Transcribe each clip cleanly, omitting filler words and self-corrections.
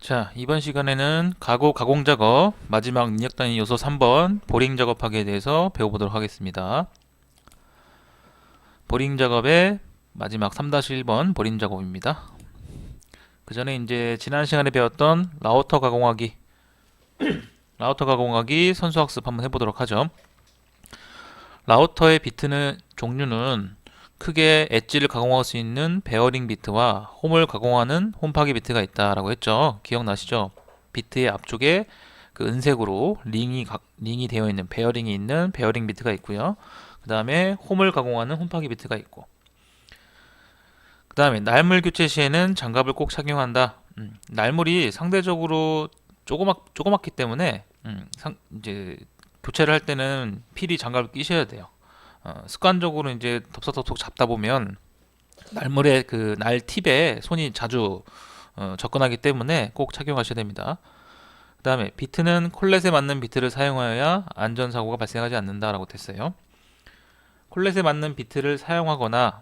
자, 이번 시간에는 가구 가공 작업 마지막 입력 단위 요소 3번 보링 작업하기에 대해서 배워보도록 하겠습니다. 보링 작업의 마지막 3-1번 보링 작업입니다. 그 전에 이제 지난 시간에 배웠던 라우터 가공하기 선수학습 한번 해보도록 하죠. 라우터의 비트는 종류는 크게 엣지를 가공할 수 있는 베어링 비트와 홈을 가공하는 홈파기 비트가 있다라고 했죠. 기억나시죠? 비트의 앞쪽에 그 은색으로 링이 되어 있는 베어링이 있는 베어링 비트가 있고요. 그 다음에 홈을 가공하는 홈파기 비트가 있고, 그 다음에 날물 교체 시에는 장갑을 꼭 착용한다. 날물이 상대적으로 조그맣기 때문에 이제 교체를 할 때는 필히 장갑을 끼셔야 돼요. 습관적으로 이제 덥석덥석 잡다 보면 날물의 그 날 팁에 손이 자주 접근하기 때문에 꼭 착용하셔야 됩니다. 그 다음에 비트는 콜렛에 맞는 비트를 사용하여야 안전사고가 발생하지 않는다라고 됐어요. 콜렛에 맞는 비트를 사용하거나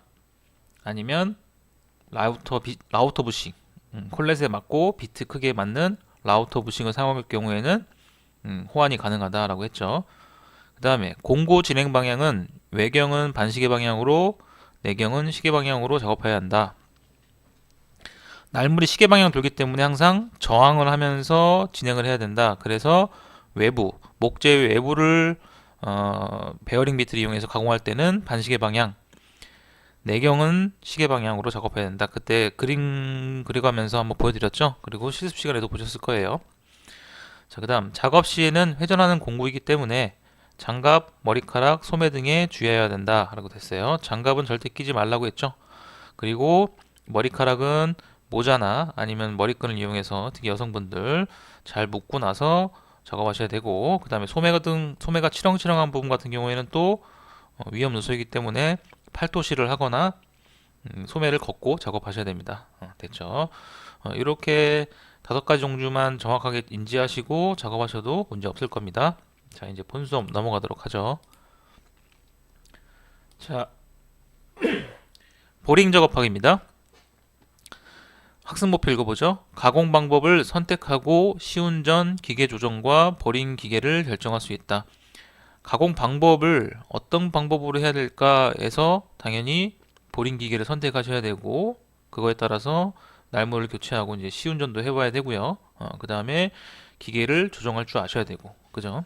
아니면 라우터 부싱, 콜렛에 맞고 비트 크기에 맞는 라우터 부싱을 사용할 경우에는 호환이 가능하다라고 했죠. 그 다음에 공고 진행 방향은 외경은 반시계 방향으로, 내경은 시계 방향으로 작업해야 한다. 날물이 시계 방향 돌기 때문에 항상 저항을 하면서 진행을 해야 된다. 그래서 목재 외부를 베어링 비트를 이용해서 가공할 때는 반시계 방향, 내경은 시계 방향으로 작업해야 된다. 그때 그림 그려가면서 한번 보여드렸죠. 그리고 실습 시간에도 보셨을 거예요. 자, 그 다음 작업 시에는 회전하는 공구이기 때문에 장갑, 머리카락, 소매 등에 주의해야 된다 라고 됐어요. 장갑은 절대 끼지 말라고 했죠. 그리고 머리카락은 모자나 아니면 머리끈을 이용해서 특히 여성분들 잘 묶고 나서 작업하셔야 되고, 그 다음에 소매가 치렁치렁한 부분 같은 경우에는 또 위험 요소이기 때문에 팔토시를 하거나 소매를 걷고 작업하셔야 됩니다. 됐죠? 이렇게 5가지 종류만 정확하게 인지하시고 작업하셔도 문제 없을 겁니다. 자, 이제 본 수업 넘어가도록 하죠. 자, 보링 작업하기입니다. 학습 목표 읽어보죠. 가공 방법을 선택하고 시운전, 기계 조정과 보링 기계를 결정할 수 있다. 가공 방법을 어떤 방법으로 해야 될까에서 당연히 보링 기계를 선택하셔야 되고, 그거에 따라서 날물을 교체하고 이제 시운전도 해봐야 되고요. 그 다음에 기계를 조정할 줄 아셔야 되고, 그죠?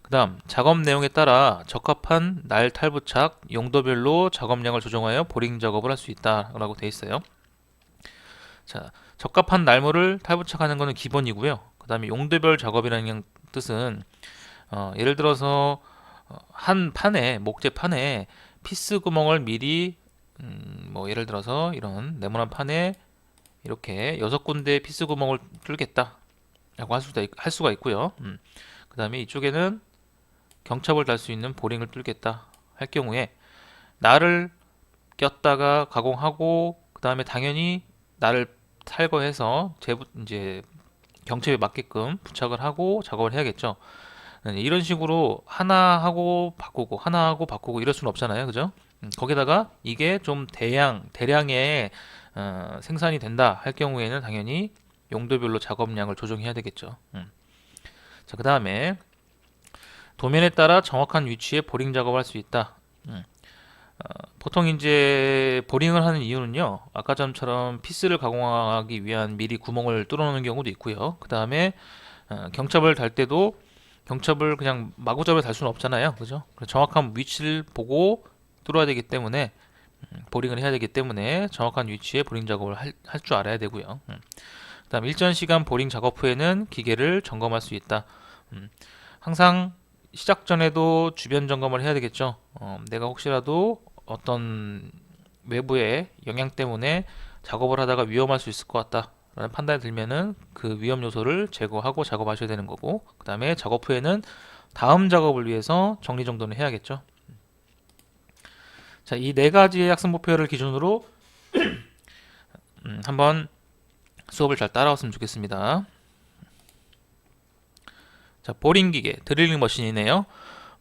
그 다음 작업 내용에 따라 적합한 날 탈부착 용도별로 작업량을 조정하여 보링 작업을 할 수 있다라고 되어 있어요. 자, 적합한 날물을 탈부착하는 것은 기본이고요. 그 다음에 용도별 작업이라는 뜻은 예를 들어서 한 판에 목재 판에 피스 구멍을 미리 뭐 예를 들어서 이런 네모난 판에 이렇게 6군데 피스 구멍을 뚫겠다 라고 할 수가 있고요. 그 다음에 이쪽에는 경첩을 달 수 있는 보링을 뚫겠다 할 경우에 날을 꼈다가 가공하고, 그 다음에 당연히 날을 탈거해서 이제 경첩에 맞게끔 부착을 하고 작업을 해야겠죠. 이런 식으로 하나 하고 바꾸고 이럴 수는 없잖아요, 그죠? 거기다가 이게 좀 대량의 생산이 된다 할 경우에는 당연히 용도별로 작업량을 조정해야 되겠죠. 자, 그 다음에 도면에 따라 정확한 위치에 보링 작업을 할 수 있다. 보통 이제 보링을 하는 이유는요, 아까 전처럼 피스를 가공하기 위한 미리 구멍을 뚫어놓는 경우도 있고요. 그 다음에 경첩을 달 때도 경첩을 그냥 마구잡이로 달 수는 없잖아요, 그죠? 정확한 위치를 보고 뚫어야 되기 때문에 보링을 해야 되기 때문에 정확한 위치에 보링 작업을 할 줄 알아야 되고요. 그 다음 일정 시간 보링 작업 후에는 기계를 점검할 수 있다. 항상 시작 전에도 주변 점검을 해야 되겠죠. 내가 혹시라도 어떤 외부의 영향 때문에 작업을 하다가 위험할 수 있을 것 같다 라는 판단이 들면은 그 위험 요소를 제거하고 작업하셔야 되는 거고, 그 다음에 작업 후에는 다음 작업을 위해서 정리정돈을 해야겠죠. 자, 이 4가지의 학습 목표를 기준으로 한번 수업을 잘 따라왔으면 좋겠습니다. 자, 보링 기계, 드릴링 머신이네요.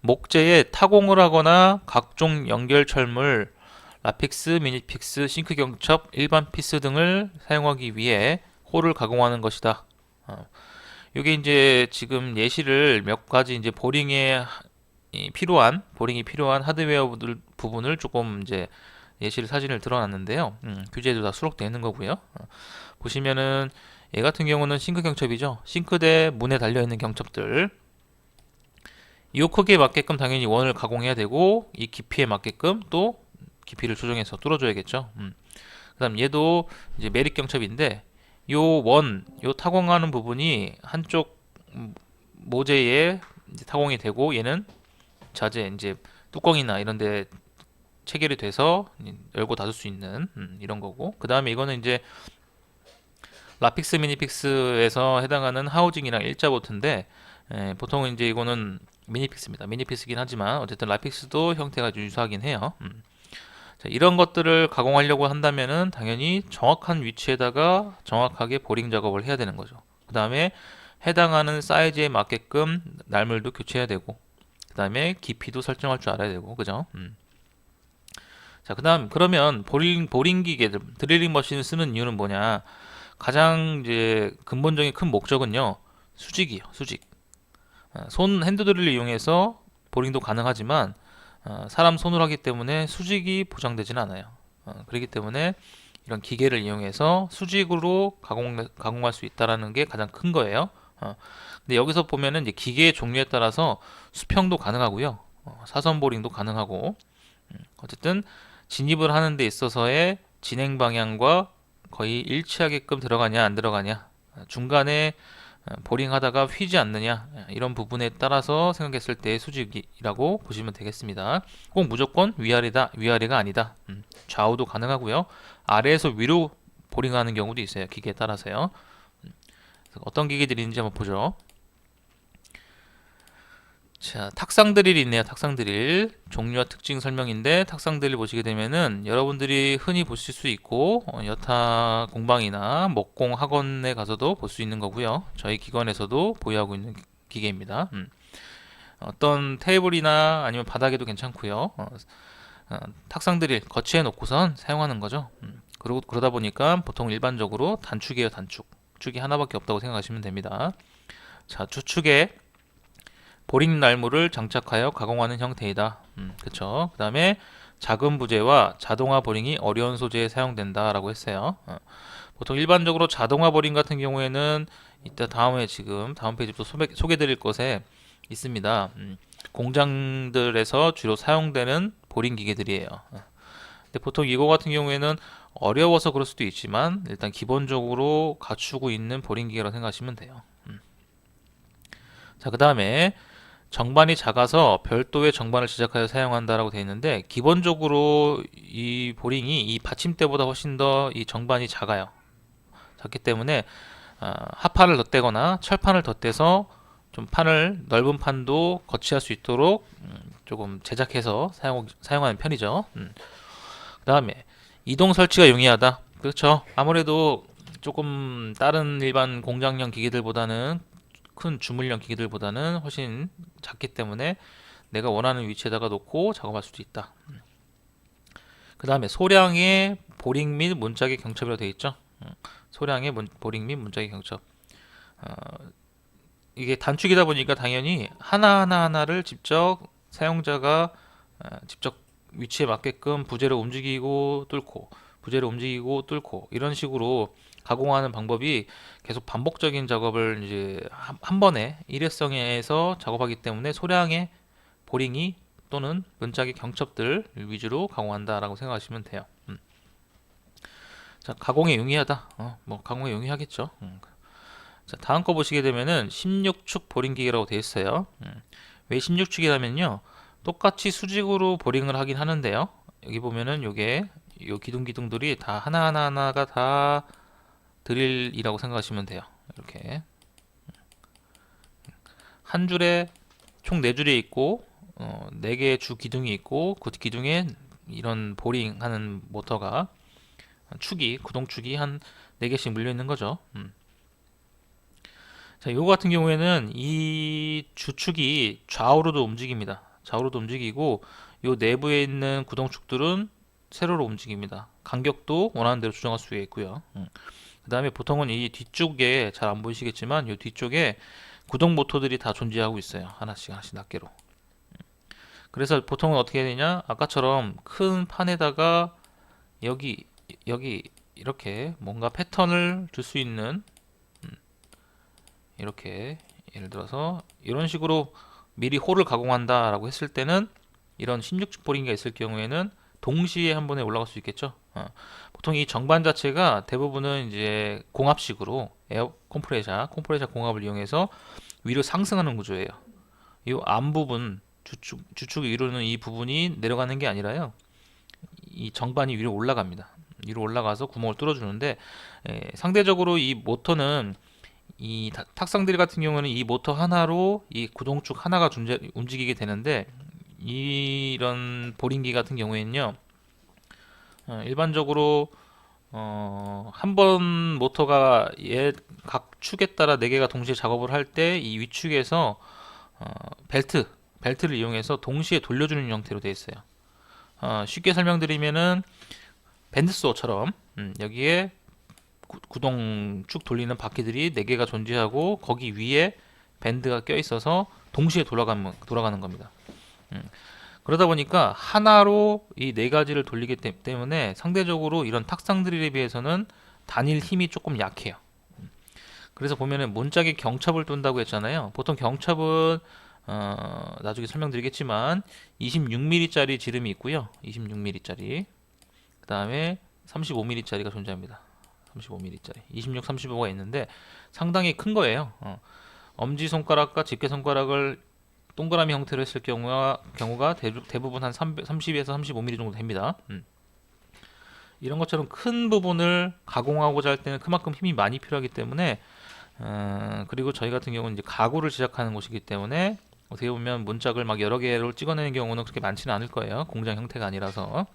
목재에 타공을 하거나 각종 연결 철물, 라픽스, 미니픽스, 싱크 경첩, 일반 피스 등을 사용하기 위해 홀을 가공하는 것이다. 이게 이제 지금 예시를 몇 가지 이제 보링이 필요한 하드웨어 부분을 조금 이제 예시를 사진을 들어놨는데요. 규제도 다 수록되어 있는 거고요. 보시면은 얘 같은 경우는 싱크 경첩이죠. 싱크대 문에 달려 있는 경첩들. 이 크기에 맞게끔 당연히 원을 가공해야 되고 이 깊이에 맞게끔 또 깊이를 조정해서 뚫어줘야겠죠. 그다음 얘도 이제 매립 경첩인데 요 타공하는 부분이 한쪽 모재에 이제 타공이 되고 얘는 자재 이제 뚜껑이나 이런데 체결이 돼서 열고 닫을 수 있는 이런 거고 그 다음에 이거는 이제 라픽스 미니픽스에서 해당하는 하우징이랑 일자 보트인데 보통 이제 이거는 미니픽스입니다. 미니픽스긴 하지만 어쨌든 라픽스도 형태가 좀 유사하긴 해요. 자, 이런 것들을 가공하려고 한다면은 당연히 정확한 위치에다가 정확하게 보링 작업을 해야 되는 거죠. 그 다음에 해당하는 사이즈에 맞게끔 날물도 교체해야 되고 그 다음에 깊이도 설정할 줄 알아야 되고 그죠? 자, 그러면 보링 기계들, 드릴링 머신을 쓰는 이유는 뭐냐? 가장 이제 근본적인 큰 목적은요, 수직이요, 수직. 손 핸드드릴을 이용해서 보링도 가능하지만 사람 손으로 하기 때문에 수직이 보장되지는 않아요. 그렇기 때문에 이런 기계를 이용해서 수직으로 가공할 수 있다라는 게 가장 큰 거예요. 근데 여기서 보면은 이제 기계의 종류에 따라서 수평도 가능하고요, 사선 보링도 가능하고, 어쨌든 진입을 하는 데 있어서의 진행 방향과 거의 일치하게끔 들어가냐 안 들어가냐, 중간에 보링 하다가 휘지 않느냐, 이런 부분에 따라서 생각했을 때의 수직이라고 보시면 되겠습니다. 꼭 무조건 위아래가 아니다. 좌우도 가능하고요, 아래에서 위로 보링하는 경우도 있어요, 기계에 따라서요. 어떤 기계들이 있는지 한번 보죠. 자, 탁상 드릴이 있네요. 탁상 드릴 종류와 특징 설명인데, 탁상 드릴 보시게 되면은 여러분들이 흔히 보실 수 있고 여타 공방이나 목공 학원에 가서도 볼 수 있는 거고요, 저희 기관에서도 보유하고 있는 기계입니다. 어떤 테이블이나 아니면 바닥에도 괜찮고요. 탁상 드릴 거치해 놓고선 사용하는 거죠. 그리고 그러다 보니까 보통 일반적으로 단축이에요. 축이 하나밖에 없다고 생각하시면 됩니다. 자, 주축에 보링 날물을 장착하여 가공하는 형태이다. 그쵸. 그 다음에 작은 부재와 자동화 보링이 어려운 소재에 사용된다라고 했어요. 보통 일반적으로 자동화 보링 같은 경우에는 이따 다음 페이지부터 소개드릴 것에 있습니다. 공장들에서 주로 사용되는 보링 기계들이에요. 근데 보통 이거 같은 경우에는 어려워서 그럴 수도 있지만 일단 기본적으로 갖추고 있는 보링 기계라고 생각하시면 돼요. 자, 그 다음에 정반이 작아서 별도의 정반을 제작하여 사용한다라고 되어 있는데, 기본적으로 이 보링이 이 받침대보다 훨씬 더 이 정반이 작기 때문에 합판을 덧대거나 철판을 덧대서 좀 넓은 판도 거치할 수 있도록 조금 제작해서 사용하는 편이죠. 그 다음에 이동 설치가 용이하다. 그렇죠. 아무래도 조금 다른 일반 공장용 기계들보다는, 큰 주물형 기기들보다는 훨씬 작기 때문에 내가 원하는 위치에다가 놓고 작업할 수도 있다. 그 다음에 소량의 보링 및 문짝의 경첩이라고 되어 있죠. 소량의 보링 및 문짝의 경첩. 이게 단축이다 보니까 당연히 하나를 직접 사용자가 직접 위치에 맞게끔 부재를 움직이고 뚫고 이런 식으로 가공하는 방법이 계속 반복적인 작업을 이제 한 번에 일회성에서 작업하기 때문에 소량의 보링이 또는 문짝의 경첩들 위주로 가공한다라고 생각하시면 돼요. 자, 가공에 용이하다. 가공에 용이하겠죠. 자, 다음 거 보시게 되면은 16축 보링 기계라고 되어 있어요. 왜 16축이라면요, 똑같이 수직으로 보링을 하긴 하는데요, 여기 보면은 요게 요 기둥들이 다 하나가 다 드릴이라고 생각하시면 돼요. 이렇게 한 줄에 총 4줄이 있고 4개의 주 기둥이 있고, 그 기둥에 이런 보링 하는 모터가 구동축이 한 4개씩 물려 있는 거죠. 자, 이거 같은 경우에는 이 주축이 좌우로도 움직입니다. 좌우로도 움직이고 요 내부에 있는 구동축들은 세로로 움직입니다. 간격도 원하는 대로 조정할 수 있고요. 그 다음에 보통은 이 뒤쪽에 잘 안 보이시겠지만 이 뒤쪽에 구동 모터들이 다 존재하고 있어요. 하나씩 하나씩 낱개로. 그래서 보통은 어떻게 해야 되냐? 아까처럼 큰 판에다가 여기 여기 이렇게 뭔가 패턴을 줄 수 있는 이렇게 예를 들어서 이런 식으로 미리 홀을 가공한다라고 했을 때는 이런 16축 보링기가 있을 경우에는 동시에 한 번에 올라갈 수 있겠죠. 보통 이 정반 자체가 대부분은 이제 공합식으로 에어 컴프레셔 공합을 이용해서 위로 상승하는 구조예요. 이 앞부분 주축을 이루는 이 부분이 내려가는 게 아니라요. 이 정반이 위로 올라갑니다. 위로 올라가서 구멍을 뚫어주는데 상대적으로 이 모터는 이 탁상들 같은 경우는 이 모터 하나로 이 구동축 하나가 움직이게 되는데 이런 보링기 같은 경우에는요 일반적으로 한 번 모터가 각 축에 따라 4개가 동시에 작업을 할 때 이 위축에서 벨트를 이용해서 동시에 돌려주는 형태로 되어 있어요. 쉽게 설명드리면은 밴드소어처럼 여기에 구동 쭉 돌리는 바퀴들이 4개가 존재하고 거기 위에 밴드가 껴 있어서 동시에 돌아가는 겁니다. 그러다 보니까 하나로 이 4가지를 돌리기 때문에 상대적으로 이런 탁상 드릴에 비해서는 단일 힘이 조금 약해요. 그래서 보면은 문짝에 경첩을 둔다고 했잖아요. 보통 경첩은 나중에 설명드리겠지만 26mm짜리 지름이 있고요. 26mm짜리 그 다음에 35mm짜리가 존재합니다. 35mm짜리 26, 35가 있는데 상당히 큰 거예요. 엄지손가락과 집게손가락을 동그라미 형태로 했을 경우가 대부분 한 30에서 35mm 정도 됩니다. 이런 것처럼 큰 부분을 가공하고자 할 때는 그만큼 힘이 많이 필요하기 때문에 그리고 저희 같은 경우는 이제 가구를 제작하는 곳이기 때문에 어떻게 보면 문짝을 막 여러 개로 찍어내는 경우는 그렇게 많지는 않을 거예요. 공장 형태가 아니라서.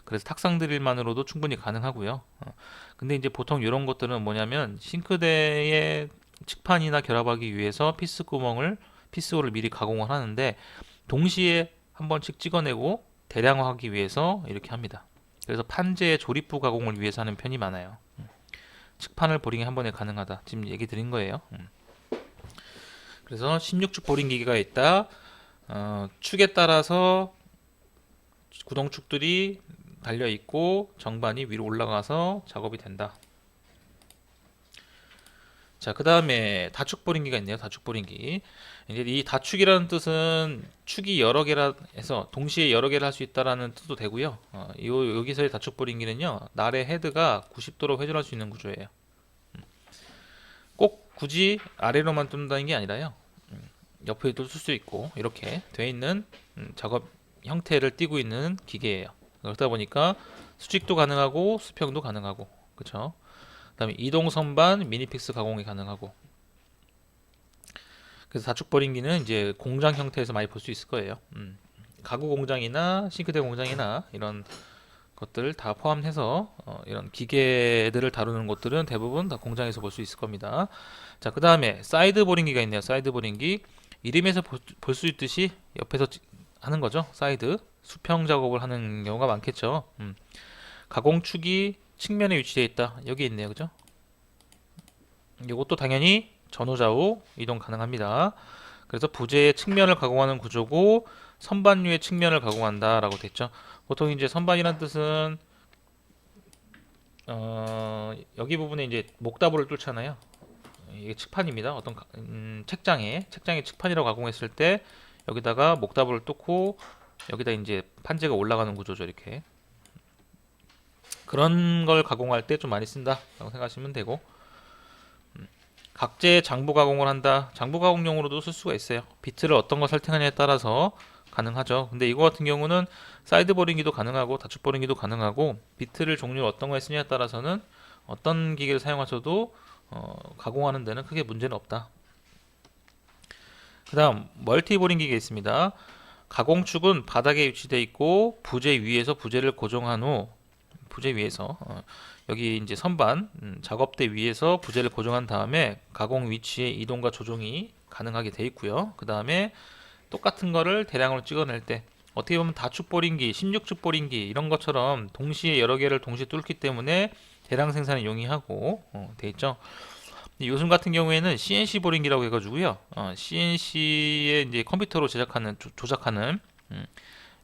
그래서 탁상 드릴만으로도 충분히 가능하고요. 근데 이제 보통 이런 것들은 뭐냐면 싱크대의 측판이나 결합하기 위해서 피스홀을 미리 가공을 하는데 동시에 한 번씩 찍어내고 대량화하기 위해서 이렇게 합니다. 그래서 판재의 조립부 가공을 위해서 하는 편이 많아요. 측판을 보링이 한 번에 가능하다. 지금 얘기 드린 거예요. 그래서 16축 보링 기계가 있다. 축에 따라서 구동축들이 달려 있고 정반이 위로 올라가서 작업이 된다. 자, 그 다음에 다축 보링기가 있네요. 다축 보링기. 이제 이 다축이라는 뜻은 축이 여러 개라 해서 동시에 여러 개를 할 수 있다라는 뜻도 되고요. 여기서의 다축 보링기는요, 날의 헤드가 90도로 회전할 수 있는 구조예요. 꼭 굳이 아래로만 뚫는다는 게 아니라요. 옆에도 쓸 수 있고 이렇게 돼 있는 작업 형태를 띠고 있는 기계예요. 그러다 보니까 수직도 가능하고 수평도 가능하고, 그렇죠? 그다음에 이동 선반 미니픽스 가공이 가능하고. 그래서 다축 보링기는 이제 공장 형태에서 많이 볼 수 있을 거예요. 가구 공장이나 싱크대 공장이나 이런 것들 다 포함해서 이런 기계들을 다루는 곳들은 대부분 다 공장에서 볼 수 있을 겁니다. 자, 그 다음에 사이드 보링기가 있네요. 사이드 보링기. 이름에서 볼 수 있듯이 옆에서 하는 거죠. 사이드 수평 작업을 하는 경우가 많겠죠. 가공축이 측면에 위치되어 있다. 여기 있네요. 그죠? 이것도 당연히 전후 좌우 이동 가능합니다. 그래서 부재의 측면을 가공하는 구조고 선반류의 측면을 가공한다 라고 됐죠. 보통 이제 선반이란 뜻은 여기 부분에 이제 목다부를 뚫잖아요. 이게 측판입니다. 어떤 책장에 측판이라고 가공했을 때 여기다가 목다부를 뚫고 여기다 이제 판재가 올라가는 구조죠. 이렇게 그런 걸 가공할 때 좀 많이 쓴다라고 생각하시면 되고, 각재 장부 가공을 한다. 장부 가공용으로도 쓸 수가 있어요. 비트를 어떤 거 설정하냐에 따라서 가능하죠. 근데 이거 같은 경우는 사이드 보링기도 가능하고 다축 보링기도 가능하고 비트를 종류 어떤 거에 쓰냐에 따라서는 어떤 기계를 사용하셔도 가공하는 데는 크게 문제는 없다. 그 다음 멀티 보링 기계 있습니다. 가공축은 바닥에 위치되어 있고 부재 위에서 부재를 고정한 후 부재 위에서 여기 이제 선반 작업대 위에서 부재를 고정한 다음에 가공 위치의 이동과 조정이 가능하게 되어 있고요. 그 다음에 똑같은 거를 대량으로 찍어낼 때 어떻게 보면 다축 보링기, 16축 보링기 이런 것처럼 동시에 여러 개를 동시에 뚫기 때문에 대량 생산에 용이하고 돼 있죠. 요즘 같은 경우에는 CNC 보링기라고 해가지고요. CNC에 이제 컴퓨터로 제작하는 조작하는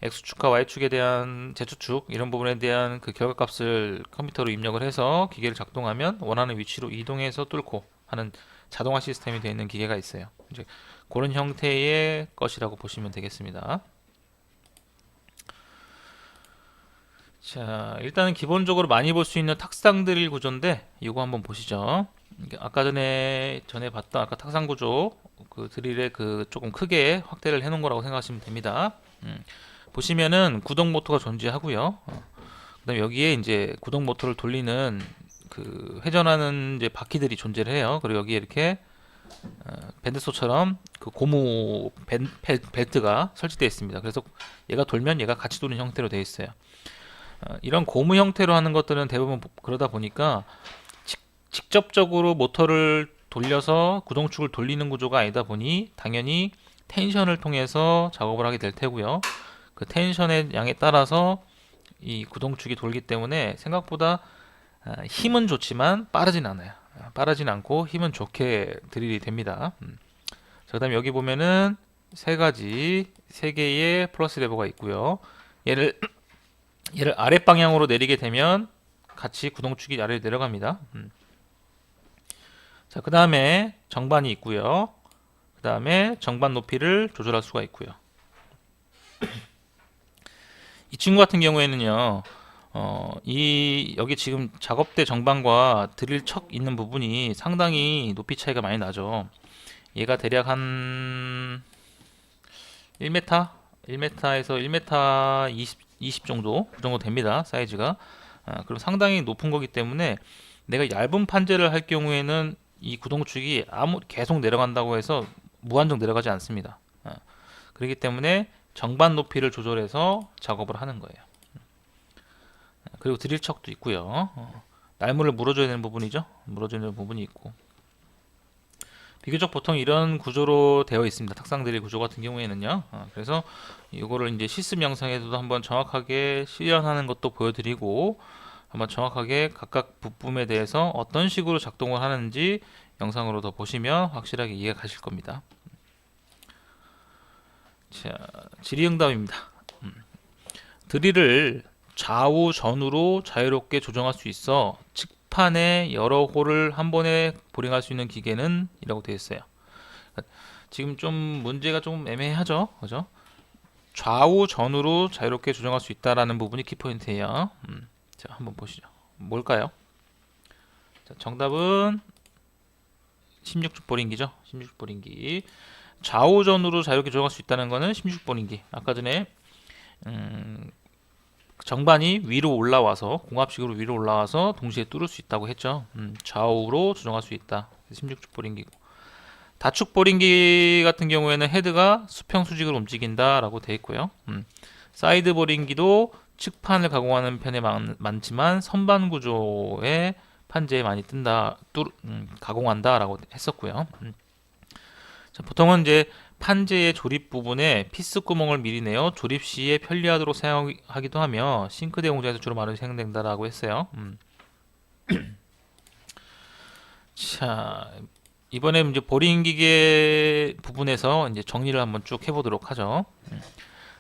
X축과 Y축에 대한 Z축 이런 부분에 대한 그 결과값을 컴퓨터로 입력을 해서 기계를 작동하면 원하는 위치로 이동해서 뚫고 하는 자동화 시스템이 되어 있는 기계가 있어요. 이제 그런 형태의 것이라고 보시면 되겠습니다. 자, 일단은 기본적으로 많이 볼 수 있는 탁상 드릴 구조인데 이거 한번 보시죠. 아까 전에 봤던 아까 탁상 구조 그 드릴에 그 조금 크게 확대를 해 놓은 거라고 생각하시면 됩니다. 보시면은 구동 모터가 존재하고요. 그다음에 여기에 이제 구동 모터를 돌리는 그 회전하는 이제 바퀴들이 존재를 해요. 그리고 여기에 이렇게 밴드소처럼 그 고무 벨트가 설치되어 있습니다. 그래서 얘가 돌면 얘가 같이 도는 형태로 되어 있어요. 이런 고무 형태로 하는 것들은 대부분 그러다 보니까 직접적으로 모터를 돌려서 구동축을 돌리는 구조가 아니다 보니 당연히 텐션을 통해서 작업을 하게 될 테고요. 그 텐션의 양에 따라서 이 구동축이 돌기 때문에 생각보다 힘은 좋지만 빠르진 않아요. 빠르진 않고 힘은 좋게 드릴이 됩니다. 자, 그다음에 여기 보면은 세 개의 플러스 레버가 있고요. 얘를 아랫 방향으로 내리게 되면 같이 구동축이 아래로 내려갑니다. 자, 그 다음에 정반이 있고요. 그 다음에 정반 높이를 조절할 수가 있고요. 이 친구 같은 경우에는요, 여기 지금 작업대 정반과 드릴 척 있는 부분이 상당히 높이 차이가 많이 나죠. 얘가 대략 한 1m? 1m에서 1m 20 정도, 그 정도 됩니다. 사이즈가. 그럼 상당히 높은 거기 때문에 내가 얇은 판재를 할 경우에는 이 구동축이 계속 내려간다고 해서 무한정 내려가지 않습니다. 그렇기 때문에 정반 높이를 조절해서 작업을 하는 거예요. 그리고 드릴 척도 있고요. 날물을 물어줘야 되는 부분이죠. 물어줘야 되는 부분이 있고. 비교적 보통 이런 구조로 되어 있습니다. 탁상 드릴 구조 같은 경우에는요. 그래서 이거를 이제 실습 영상에서도 한번 정확하게 실현하는 것도 보여드리고 한번 정확하게 각각 부품에 대해서 어떤 식으로 작동을 하는지 영상으로 더 보시면 확실하게 이해가 가실 겁니다. 자, 질의응답입니다. 드릴을 좌우 전후로 자유롭게 조정할 수 있어 측판에 여러 홀을 한 번에 보링할 수 있는 기계는 이라고 되어 있어요. 지금 좀 문제가 좀 애매하죠, 그죠? 좌우 전후로 자유롭게 조정할 수 있다라는 부분이 키포인트예요. 자, 한번 보시죠. 뭘까요? 자, 정답은 16축 보링기죠. 16축 보링기. 좌우전으로 자유롭게 조정할 수 있다는 거는 16축 보링기. 아까 전에 정반이 위로 올라와서 공합식으로 위로 올라와서 동시에 뚫을 수 있다고 했죠. 좌우로 조정할 수 있다. 16축 보링기고. 다축 보링기 같은 경우에는 헤드가 수평 수직으로 움직인다라고 되어 있고요. 사이드 보링기도 측판을 가공하는 편에 많지만 선반 구조의 판재에 많이 가공한다라고 했었고요. 자, 보통은 이제 판재의 조립 부분에 피스 구멍을 미리 내어 조립 시에 편리하도록 사용하기도 하며 싱크대 공장에서 주로 많이 사용된다라고 했어요. 자, 이번에 이제 보링 기계 부분에서 이제 정리를 한번 쭉 해보도록 하죠.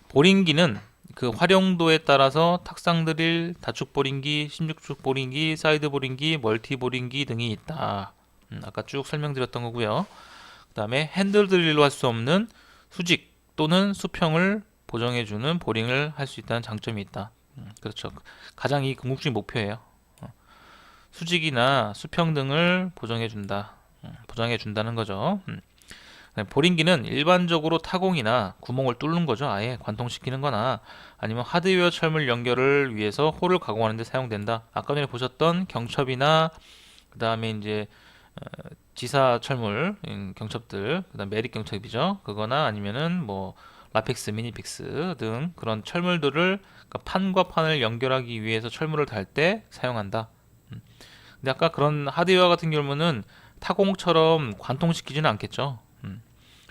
보링기는 그 활용도에 따라서 탁상 드릴, 다축 보링기, 16축 보링기, 사이드 보링기, 멀티 보링기 등이 있다. 아까 쭉 설명드렸던 거고요. 그 다음에 핸들 드릴로 할 수 없는 수직 또는 수평을 보정해주는 보링을 할 수 있다는 장점이 있다. 그렇죠. 가장 이 궁극적인 목표예요. 수직이나 수평 등을 보정해준다는 거죠. 보링기는 일반적으로 타공이나 구멍을 뚫는 거죠. 아예 관통시키는 거나 아니면 하드웨어 철물 연결을 위해서 홀을 가공하는 데 사용된다. 아까 전에 보셨던 경첩이나 그 다음에 이제 지사 철물 경첩들, 그 다음 메릭 경첩이죠. 그거나 아니면은 뭐 라픽스, 미니픽스 등 그런 철물들을 그러니까 판과 판을 연결하기 위해서 철물을 달 때 사용한다. 근데 아까 그런 하드웨어 같은 경우는 타공처럼 관통시키지는 않겠죠.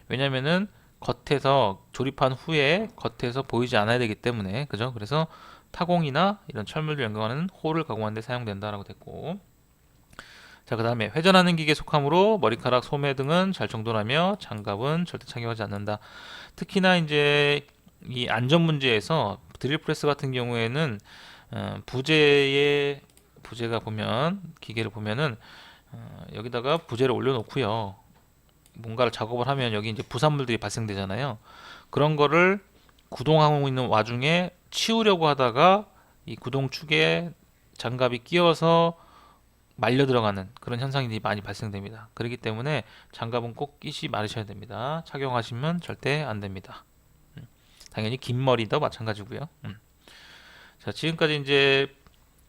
왜냐면은 겉에서 조립한 후에 겉에서 보이지 않아야 되기 때문에 그죠? 그래서 타공이나 이런 철물들 연결하는 홀을 가공하는 데 사용된다라고 됐고, 자, 그 다음에 회전하는 기계에 속하므로 머리카락, 소매 등은 잘 정돈하며 장갑은 절대 착용하지 않는다. 특히나 이제 이 안전 문제에서 드릴 프레스 같은 경우에는 부재가 보면 기계를 보면은 여기다가 부재를 올려놓고요. 뭔가를 작업을 하면 여기 이제 부산물들이 발생되잖아요. 그런 거를 구동하고 있는 와중에 치우려고 하다가 이 구동축에 장갑이 끼어서 말려 들어가는 그런 현상이 많이 발생됩니다. 그렇기 때문에 장갑은 꼭 끼시 마르셔야 됩니다. 착용하시면 절대 안 됩니다. 당연히 긴 머리도 마찬가지고요. 자, 지금까지 이제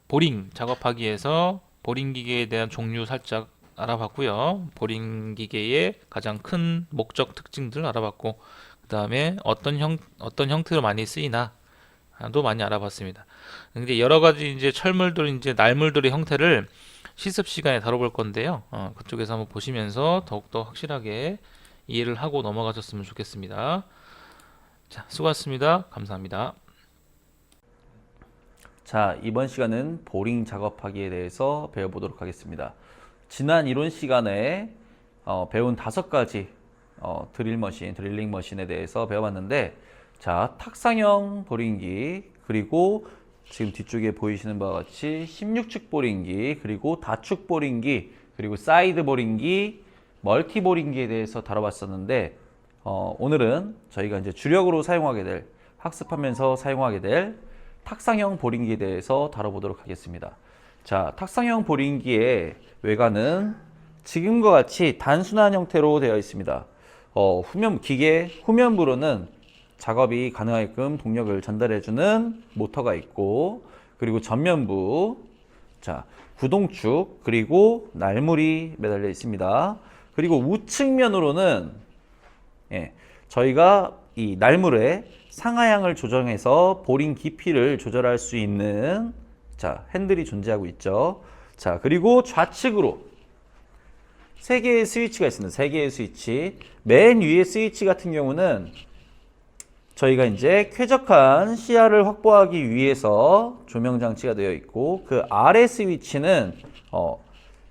보링 작업하기 위해서 보링 기계에 대한 종류 살짝 알아봤고요. 보링 기계의 가장 큰 목적 특징들 알아봤고, 그 다음에 어떤 형태로 많이 쓰이나도 많이 알아봤습니다. 근데 여러 가지 이제 철물들, 이제 날물들의 형태를 실습 시간에 다뤄볼 건데요. 그쪽에서 한번 보시면서 더욱더 확실하게 이해를 하고 넘어가셨으면 좋겠습니다. 자, 수고하셨습니다. 감사합니다. 자, 이번 시간은 보링 작업하기에 대해서 배워보도록 하겠습니다. 지난 이론 시간에 배운 5가지 드릴링 머신에 대해서 배워봤는데, 자, 탁상형 보링기, 그리고 지금 뒤쪽에 보이시는 바와 같이 16축 보링기, 그리고 다축 보링기, 그리고 사이드 보링기, 멀티 보링기에 대해서 다뤄봤었는데, 오늘은 저희가 이제 주력으로 사용하게 될, 학습하면서 사용하게 될 탁상형 보링기에 대해서 다뤄보도록 하겠습니다. 자, 탁상형 보링기의 외관은 지금과 같이 단순한 형태로 되어 있습니다. 기계 후면부로는 작업이 가능하게끔 동력을 전달해주는 모터가 있고, 그리고 전면부, 자, 구동축, 그리고 날물이 매달려 있습니다. 그리고 우측면으로는 저희가 이 날물의 상하향을 조정해서 보링 깊이를 조절할 수 있는 핸들이 존재하고 있죠. 자, 그리고 좌측으로 3개의 스위치가 있습니다. 3개의 스위치. 맨 위의 스위치 같은 경우는 저희가 이제 쾌적한 시야를 확보하기 위해서 조명 장치가 되어 있고, 그 아래 스위치는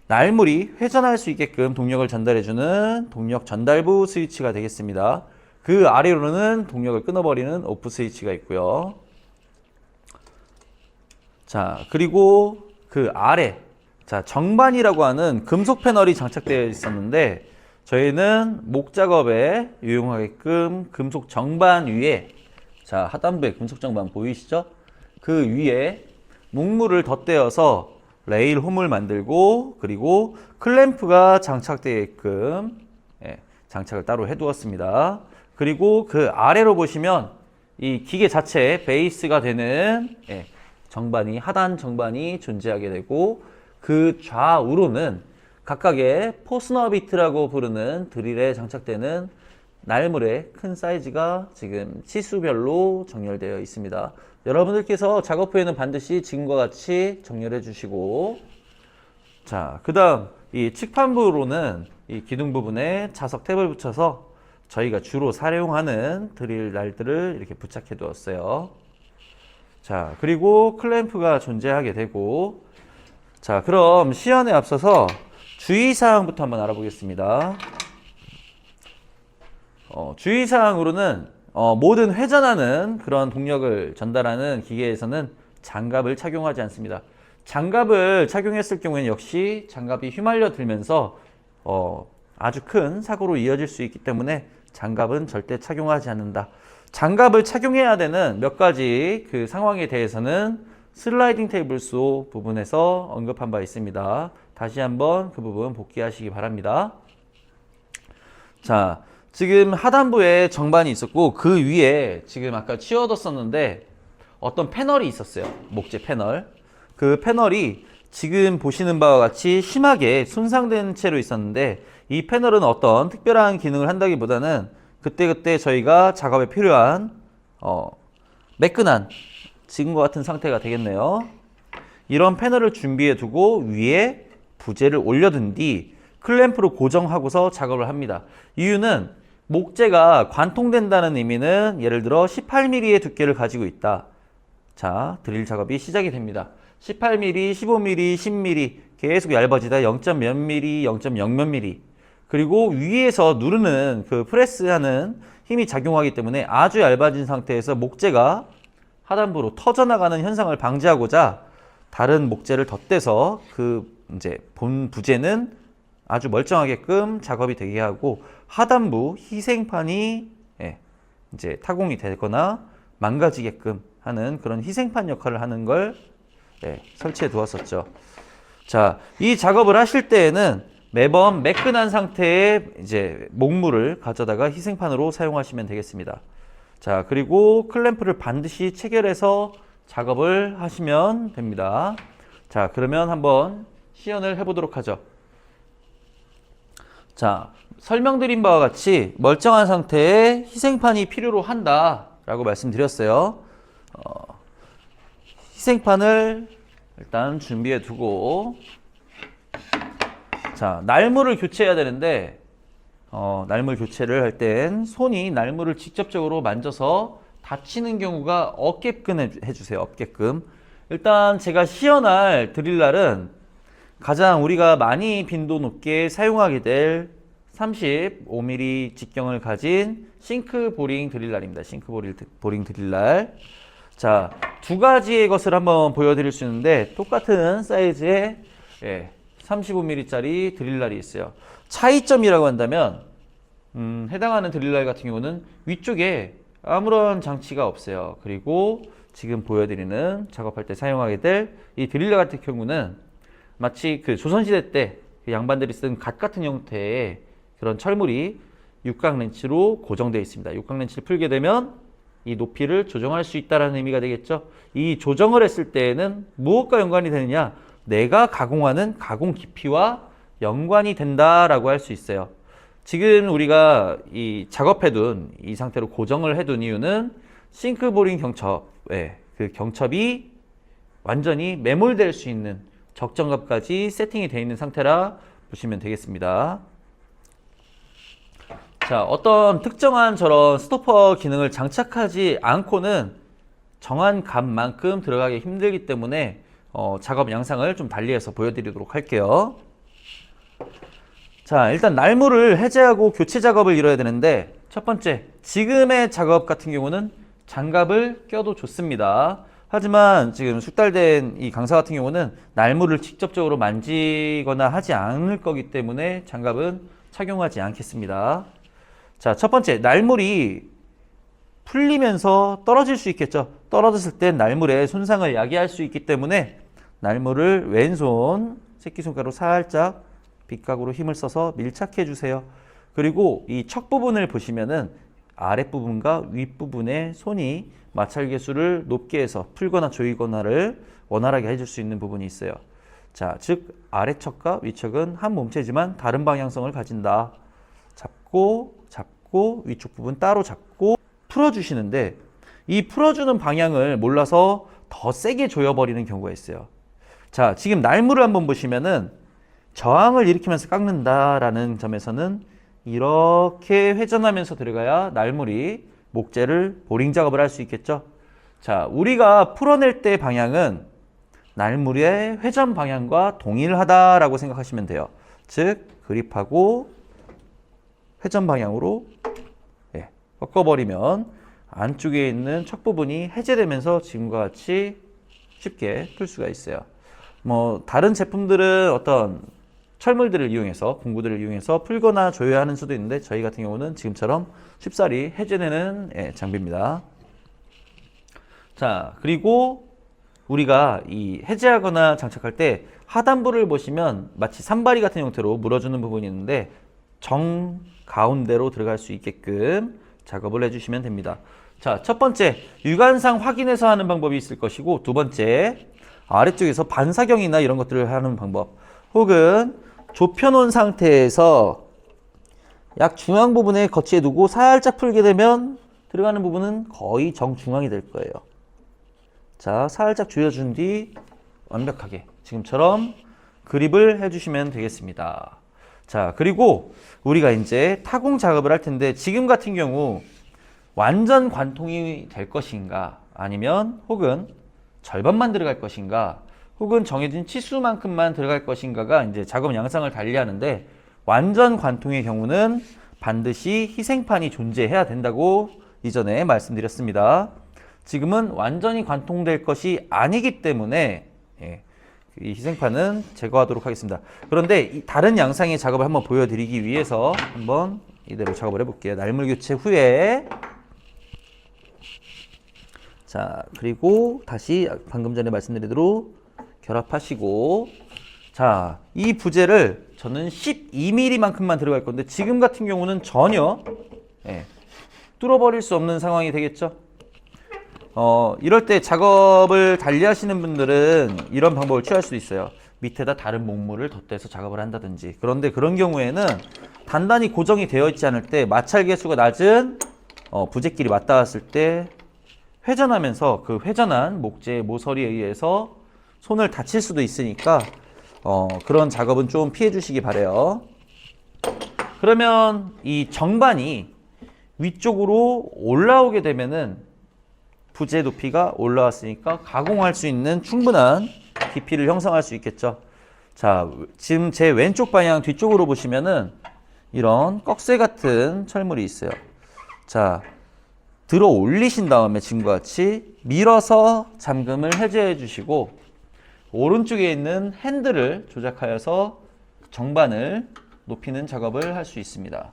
날물이 회전할 수 있게끔 동력을 전달해주는 동력 전달부 스위치가 되겠습니다. 그 아래로는 동력을 끊어버리는 오프 스위치가 있고요. 자, 그리고 그 아래, 자, 정반이라고 하는 금속 패널이 장착되어 있었는데, 저희는 목 작업에 유용하게끔 금속 정반 위에, 자, 하단부에 금속 정반 보이시죠? 그 위에 묵물을 덧대어서 레일 홈을 만들고, 그리고 클램프가 장착되게끔 장착을 따로 해두었습니다. 그리고 그 아래로 보시면 이 기계 자체 베이스가 되는 정반이, 하단 정반이 존재하게 되고, 그 좌우로는 각각의 포스너 비트라고 부르는 드릴에 장착되는 날물의 큰 사이즈가 지금 치수별로 정렬되어 있습니다. 여러분들께서 작업 후에는 반드시 지금과 같이 정렬해 주시고, 자, 그 다음 이 측판부로는 이 기둥 부분에 자석 탭을 붙여서 저희가 주로 사용하는 드릴 날들을 이렇게 부착해 두었어요. 자, 그리고 클램프가 존재하게 되고, 자, 그럼 시연에 앞서서 주의사항부터 한번 알아보겠습니다. 주의사항으로는 모든 회전하는 그런 동력을 전달하는 기계에서는 장갑을 착용하지 않습니다. 장갑을 착용했을 경우에는 역시 장갑이 휘말려 들면서 아주 큰 사고로 이어질 수 있기 때문에 장갑은 절대 착용하지 않는다. 장갑을 착용해야 되는 몇 가지 그 상황에 대해서는 슬라이딩 테이블 수 부분에서 언급한 바 있습니다. 다시 한번 그 부분 복귀하시기 바랍니다. 자, 지금 하단부에 정반이 있었고, 그 위에 지금 아까 치워뒀었는데 어떤 패널이 있었어요. 목재 패널. 그 패널이 지금 보시는 바와 같이 심하게 손상된 채로 있었는데, 이 패널은 어떤 특별한 기능을 한다기보다는 그때그때 저희가 작업에 필요한 매끈한 지금과 같은 상태가 되겠네요. 이런 패널을 준비해 두고 위에 부재를 올려둔 뒤 클램프로 고정하고서 작업을 합니다. 이유는 목재가 관통된다는 의미는 예를 들어 18mm의 두께를 가지고 있다. 자, 드릴 작업이 시작이 됩니다. 18mm, 15mm, 10mm 계속 얇아지다 0. 몇 mm, 0.0 몇 mm. 그리고 위에서 누르는 그 프레스하는 힘이 작용하기 때문에 아주 얇아진 상태에서 목재가 하단부로 터져나가는 현상을 방지하고자 다른 목재를 덧대서 그 이제 본 부재는 아주 멀쩡하게끔 작업이 되게 하고 하단부 희생판이 이제 타공이 되거나 망가지게끔 하는 그런 희생판 역할을 하는 걸 설치해 두었었죠. 자, 이 작업을 하실 때에는 매번 매끈한 상태의 이제 목물을 가져다가 희생판으로 사용하시면 되겠습니다. 자, 그리고 클램프를 반드시 체결해서 작업을 하시면 됩니다. 자, 그러면 한번 시연을 해보도록 하죠. 자, 설명드린 바와 같이 멀쩡한 상태의 희생판이 필요로 한다라고 말씀드렸어요. 희생판을 일단 준비해 두고, 자, 날물을 교체해야 되는데 날물 교체를 할 땐 손이 날물을 직접적으로 만져서 다치는 경우가 없게끔 해주세요. 없게끔. 일단 제가 시연할 드릴날은 가장 우리가 많이 빈도 높게 사용하게 될 35mm 직경을 가진 싱크 보링 드릴날입니다. 싱크 보링 드릴날. 자, 두 가지의 것을 한번 보여드릴 수 있는데 똑같은 사이즈의 35mm짜리 드릴날이 있어요. 차이점이라고 한다면 해당하는 드릴날 같은 경우는 위쪽에 아무런 장치가 없어요. 그리고 지금 보여드리는 작업할 때 사용하게 될 이 드릴날 같은 경우는 마치 그 조선시대 때 그 양반들이 쓴 갓 같은 형태의 그런 철물이 육각 렌치로 고정되어 있습니다. 육각 렌치를 풀게 되면 이 높이를 조정할 수 있다는 의미가 되겠죠. 이 조정을 했을 때에는 무엇과 연관이 되느냐? 내가 가공하는 가공 깊이와 연관이 된다라고 할 수 있어요. 지금 우리가 이 작업해둔 이 상태로 고정을 해둔 이유는 싱크보링 경첩, 그 경첩이 완전히 매몰될 수 있는 적정값까지 세팅이 되어 있는 상태라 보시면 되겠습니다. 자, 어떤 특정한 저런 스토퍼 기능을 장착하지 않고는 정한 값만큼 들어가기 힘들기 때문에 작업 양상을 좀 달리해서 보여드리도록 할게요. 자, 일단 날물을 해제하고 교체 작업을 이뤄야 되는데 첫 번째, 지금의 작업 같은 경우는 장갑을 껴도 좋습니다. 하지만 지금 숙달된 이 강사 같은 경우는 날물을 직접적으로 만지거나 하지 않을 거기 때문에 장갑은 착용하지 않겠습니다. 자, 첫 번째, 날물이 풀리면서 떨어질 수 있겠죠. 떨어졌을 때 날물에 손상을 야기할 수 있기 때문에 날물을 왼손 새끼손가락으로 살짝 빗각으로 힘을 써서 밀착해 주세요. 그리고 이 척 부분을 보시면은 아랫부분과 윗부분에 손이 마찰계수를 높게 해서 풀거나 조이거나를 원활하게 해줄 수 있는 부분이 있어요. 자, 즉 아래척과 위척은 한 몸체지만 다른 방향성을 가진다. 잡고 위쪽 부분 따로 잡고 풀어주시는데 이 풀어주는 방향을 몰라서 더 세게 조여버리는 경우가 있어요. 자, 지금 날물을 한번 보시면은 저항을 일으키면서 깎는다라는 점에서는 이렇게 회전하면서 들어가야 날물이 목재를 보링 작업을 할 수 있겠죠. 자, 우리가 풀어낼 때 방향은 날물의 회전 방향과 동일하다라고 생각하시면 돼요. 즉 그립하고 회전 방향으로 꺾어버리면 안쪽에 있는 척 부분이 해제되면서 지금과 같이 쉽게 풀 수가 있어요. 뭐 다른 제품들은 어떤 철물들을 이용해서 공구들을 이용해서 풀거나 조여야 하는 수도 있는데 저희 같은 경우는 지금처럼 쉽사리 해제되는 장비입니다. 자, 그리고 우리가 이 해제하거나 장착할 때 하단부를 보시면 마치 산발이 같은 형태로 물어주는 부분이 있는데 정 가운데로 들어갈 수 있게끔 작업을 해주시면 됩니다. 자, 첫 번째 육안상 확인해서 하는 방법이 있을 것이고, 두 번째 아래쪽에서 반사경이나 이런 것들을 하는 방법, 혹은 좁혀놓은 상태에서 약 중앙 부분에 거치해 두고 살짝 풀게 되면 들어가는 부분은 거의 정중앙이 될 거예요. 자, 살짝 조여준 뒤 완벽하게 지금처럼 그립을 해주시면 되겠습니다. 자, 그리고 우리가 이제 타공 작업을 할 텐데 지금 같은 경우 완전 관통이 될 것인가, 아니면 혹은 절반만 들어갈 것인가 혹은 정해진 치수만큼만 들어갈 것인가가 이제 작업 양상을 달리하는데, 완전 관통의 경우는 반드시 희생판이 존재해야 된다고 이전에 말씀드렸습니다. 지금은 완전히 관통될 것이 아니기 때문에 이 희생판은 제거하도록 하겠습니다. 그런데 이 다른 양상의 작업을 한번 보여드리기 위해서 한번 이대로 작업을 해볼게요. 날물 교체 후에, 자, 그리고 다시 방금 전에 말씀드린 대로 결합하시고, 자, 이 부재를 저는 12mm만큼만 들어갈 건데 지금 같은 경우는 전혀 뚫어버릴 수 없는 상황이 되겠죠. 이럴 때 작업을 달리 하시는 분들은 이런 방법을 취할 수 있어요. 밑에다 다른 목물을 덧대서 작업을 한다든지. 그런데 그런 경우에는 단단히 고정이 되어 있지 않을 때, 마찰 계수가 낮은 부재끼리 맞닿았을 때 회전하면서 그 회전한 목재 모서리에 의해서 손을 다칠 수도 있으니까 그런 작업은 좀 피해 주시기 바래요. 그러면 이 정반이 위쪽으로 올라오게 되면은 부재 높이가 올라왔으니까 가공할 수 있는 충분한 깊이를 형성할 수 있겠죠. 자, 지금 제 왼쪽 방향 뒤쪽으로 보시면은 이런 꺽쇠 같은 철물이 있어요. 자, 들어 올리신 다음에 지금과 같이 밀어서 잠금을 해제해 주시고, 오른쪽에 있는 핸들을 조작하여서 정반을 높이는 작업을 할 수 있습니다.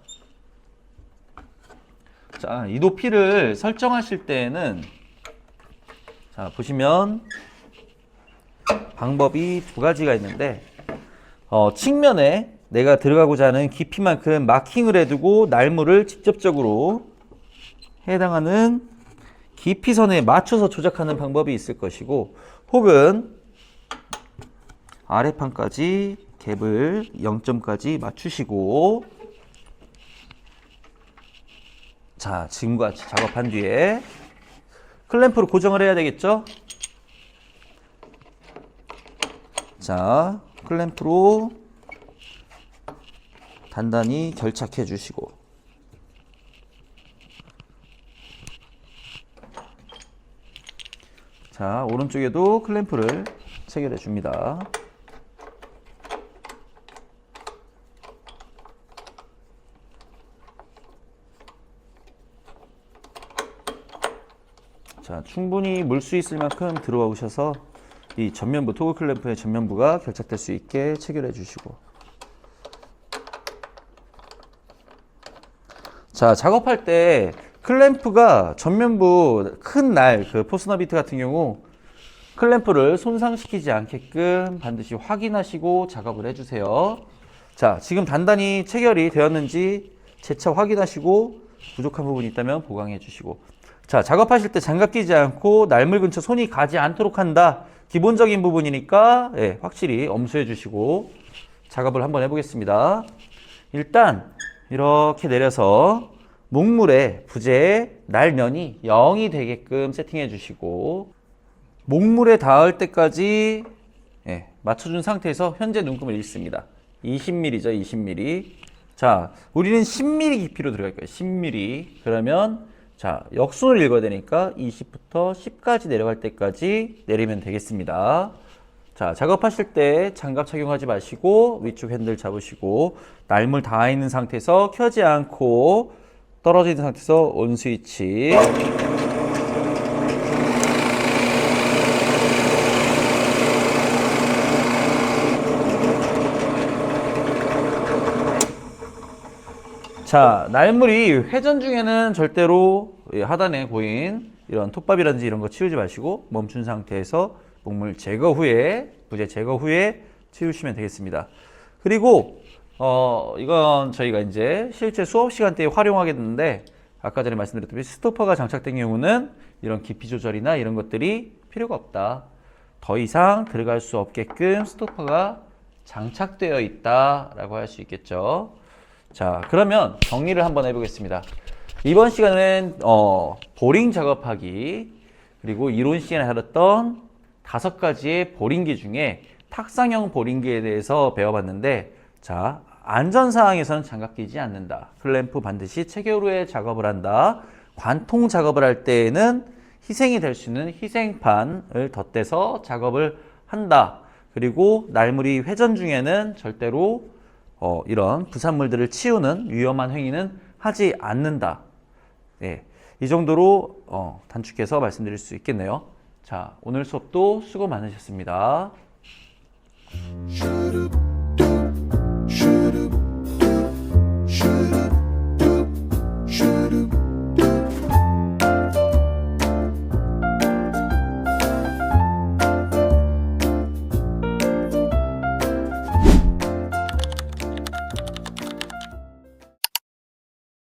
자, 이 높이를 설정하실 때에는, 자, 보시면 방법이 두 가지가 있는데, 측면에 내가 들어가고자 하는 깊이만큼 마킹을 해두고 날물을 직접적으로 해당하는 깊이선에 맞춰서 조작하는 방법이 있을 것이고, 혹은 아래판까지 갭을 0점까지 맞추시고, 자, 지금과 같이 작업한 뒤에 클램프로 고정을 해야 되겠죠? 자, 클램프로 단단히 결착해 주시고, 자, 오른쪽에도 클램프를 체결해 줍니다. 자, 충분히 물 수 있을 만큼 들어와 오셔서 이 전면부, 토글 클램프의 전면부가 결착될 수 있게 체결해 주시고, 자, 작업할 때 클램프가 전면부 큰 날, 그 포스너비트 같은 경우 클램프를 손상시키지 않게끔 반드시 확인하시고 작업을 해주세요. 자, 지금 단단히 체결이 되었는지 재차 확인하시고 부족한 부분이 있다면 보강해 주시고, 자, 작업하실 때 장갑 끼지 않고 날물 근처 손이 가지 않도록 한다. 기본적인 부분이니까 확실히 엄수해 주시고 작업을 한번 해보겠습니다. 일단 이렇게 내려서 목물의 부재의 날면이 0이 되게끔 세팅해 주시고, 목물에 닿을 때까지 맞춰준 상태에서 현재 눈금을 읽습니다. 20mm죠, 20mm. 자, 우리는 10mm 깊이로 들어갈 거예요. 10mm. 그러면 자, 역순을 읽어야 되니까 20부터 10까지 내려갈 때까지 내리면 되겠습니다. 자, 작업하실 때 장갑 착용하지 마시고 위쪽 핸들 잡으시고, 날물 닿아 있는 상태에서 켜지 않고 떨어져 있는 상태에서 온 스위치. 자, 날물이 회전 중에는 절대로 하단에 보인 이런 톱밥이라든지 이런 거 치우지 마시고 멈춘 상태에서 목물 제거 후에, 부재 제거 후에 치우시면 되겠습니다. 그리고 이건 저희가 이제 실제 수업 시간대에 활용하게 되는데, 아까 전에 말씀드렸듯이 스토퍼가 장착된 경우는 이런 깊이 조절이나 이런 것들이 필요가 없다. 더 이상 들어갈 수 없게끔 스토퍼가 장착되어 있다라고 할 수 있겠죠. 자, 그러면 정리를 한번 해보겠습니다. 이번 시간은 보링 작업하기, 그리고 이론 시간에 다뤘던 5가지의 보링기 중에 탁상형 보링기에 대해서 배워봤는데, 자, 안전사항에서는 장갑 끼지 않는다. 클램프 반드시 체결 후에 작업을 한다. 관통 작업을 할 때에는 희생이 될 수 있는 희생판을 덧대서 작업을 한다. 그리고 날물이 회전 중에는 절대로 이런 부산물들을 치우는 위험한 행위는 하지 않는다. 예, 이 정도로 단축해서 말씀드릴 수 있겠네요. 자, 오늘 수업도 수고 많으셨습니다.